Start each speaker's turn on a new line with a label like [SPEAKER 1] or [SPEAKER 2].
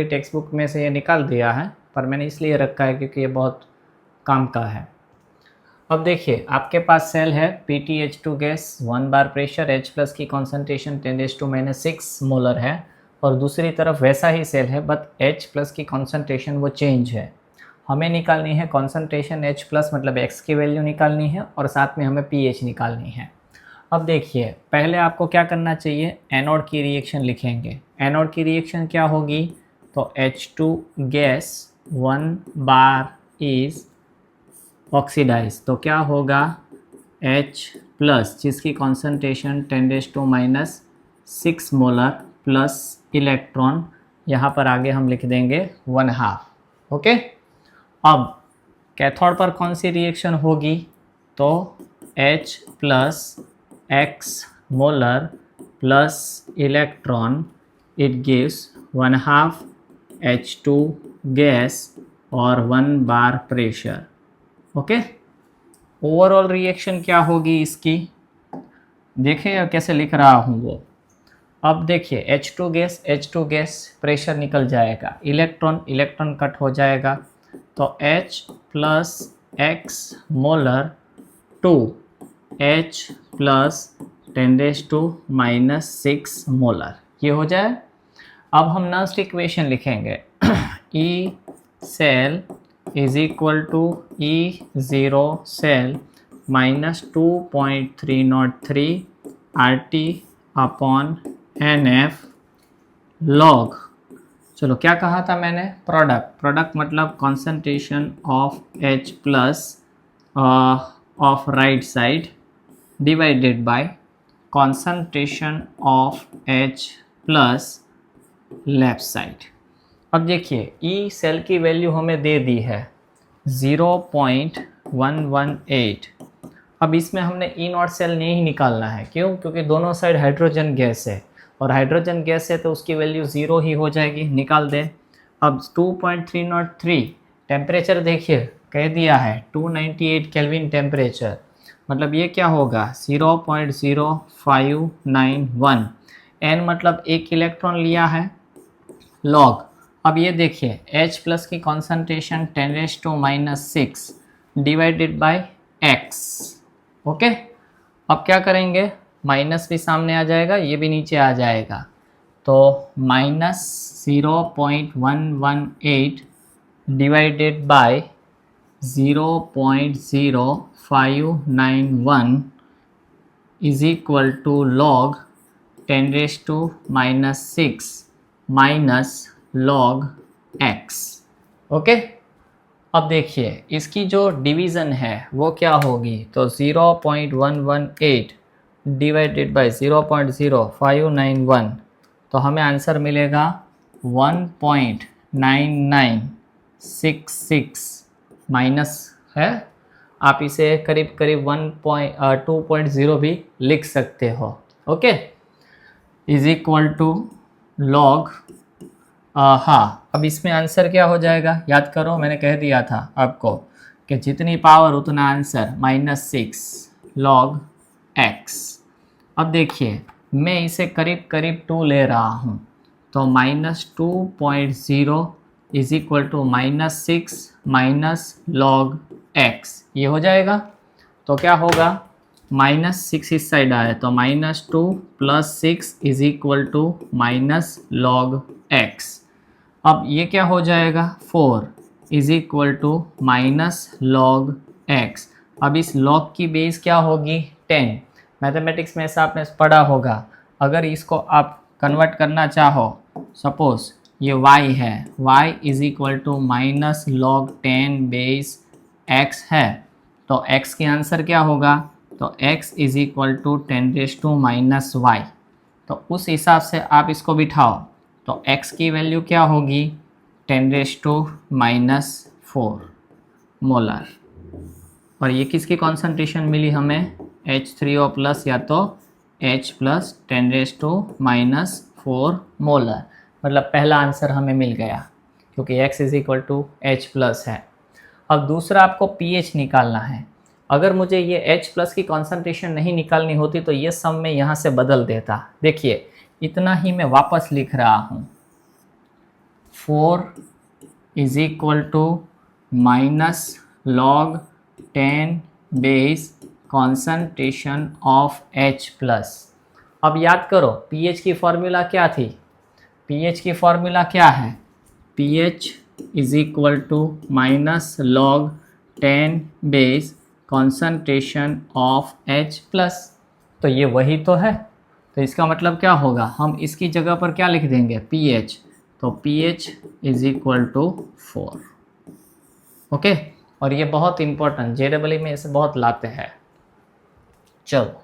[SPEAKER 1] Text book में से ये निकाल दिया है, पर मैंने इसलिए रखा है क्योंकि ये बहुत काम का है। अब देखिए, आपके पास सेल है PtH2 गैस, 1 बार प्रेशर, H प्लस की कॉन्सेंट्रेशन 10⁻⁻6 मोलर है, और दूसरी तरफ वैसा ही सेल है बट H प्लस की कॉन्सेंट्रेशन वो चेंज है। हमें निकालनी है कॉन्सेंट्रेशन H प्लस मतलब X की वैल्यू निकालनी है, और साथ में हमें pH निकालनी है। अब देखिए, पहले आपको क्या करना चाहिए, एनोड की रिएक्शन लिखेंगे। एनोड की रिएक्शन क्या होगी, तो H2 gas 1 bar is oxidise, तो क्या होगा H प्लस जिसकी कॉन्सेंट्रेशन 10⁻⁻6 मोलर प्लस इलेक्ट्रॉन, यहाँ पर आगे हम लिख देंगे 1/2। ओके, अब कैथोड पर कौन सी रिएक्शन होगी, तो H plus X molar plus electron, it gives 1/2 H2 gas और 1 बार प्रेशर। ओके, ओवरऑल रिएक्शन क्या होगी इसकी, देखिए कैसे लिख रहा हूँ वो। अब देखिए H2 गैस प्रेशर निकल जाएगा, इलेक्ट्रॉन कट हो जाएगा, तो H plus X molar 2 H plus 10⁻⁻6 molar, ये हो जाए। अब हम नेक्स्ट इक्वेशन लिखेंगे E cell is equal to E0 cell minus 2.303 RT upon NF log, चलो क्या कहा था मैंने, प्रोडक्ट मतलब concentration of H plus of right side divided by concentration of H plus left side. अब देखिए, E सेल की वैल्यू हमें दे दी है 0.118। अब इसमें हमने E0 सेल नहीं निकालना है, क्यों, क्योंकि दोनों साइड हाइड्रोजन गैस है, और हाइड्रोजन गैस है तो उसकी वैल्यू 0 ही हो जाएगी, निकाल दें। अब 2.303 टेम्परेचर देखिए कह दिया है 298 केल्विन टेम्परेचर, मतलब ये क्या होगा 0.0591, N मतलब एक इलेक्ट्रॉन लिया है, लॉग। अब ये देखिए H प्लस की concentration 10⁻⁻6 divided by X। Okay, अब क्या करेंगे, माइनस भी सामने आ जाएगा, ये भी नीचे आ जाएगा, तो minus 0.118 divided by 0.0591 is equal to log 10⁻⁻6 minus log X। Okay, अब देखिए इसकी जो डिवीज़न है वो क्या होगी, तो 0.118 डिवाइडेड बाय 0.0591, तो हमें आंसर मिलेगा 1.9966 माइनस है, आप इसे करीब करीब 2.0 भी लिख सकते हो। Okay, is equal to log, हाँ, अब इसमें आंसर क्या हो जाएगा, याद करो मैंने कह दिया था आपको कि जितनी पावर उतना आंसर, -6 लॉग X। अब देखिए मैं इसे करीब करीब 2 ले रहा हूँ, तो -2.0 is equal to -6 minus log X, ये हो जाएगा। तो क्या होगा, -6 इस साइड आए तो -2 plus 6 is equal to minus log X। अब ये क्या हो जाएगा, 4 is equal to minus log X। अब इस लॉग की बेस क्या होगी, 10। मैथमेटिक्स में ऐसा आपने पढ़ा होगा, अगर इसको आप कन्वर्ट करना चाहो, सपोज ये y है, y is equal to minus log 10 base x है, तो x की आंसर क्या होगा, तो x is equal to 10⁻⁻y। तो उस हिसाब से आप इसको बिठाओ, तो x की वैल्यू क्या होगी 10⁻⁻4 मोलर, और ये किसकी कॉन्सेंट्रेशन मिली हमें, H3O प्लस या तो H प्लस 10⁻⁻4 मोलर, मतलब पहला आंसर हमें मिल गया क्योंकि x is equal to H plus है। अब दूसरा आपको pH निकालना है। अगर मुझे ये H प्लस की कॉन्सेंट्रेशन नहीं निकालनी होती तो ये सम मैं यहाँ से बदल देता। देखिए इतना ही मैं वापस लिख रहा हूँ, 4 is equal to minus log 10 base concentration of H plus. अब याद करो pH की फॉर्मूला क्या थी, pH की फॉर्मूला क्या है, pH is equal to minus log 10 base concentration of H plus. तो ये वही तो है, तो इसका मतलब क्या होगा, हम इसकी जगह पर क्या लिख देंगे pH, तो pH is equal to 4। Okay, और ये बहुत इंपॉर्टेंट JEE में इसे बहुत लाते हैं। चलो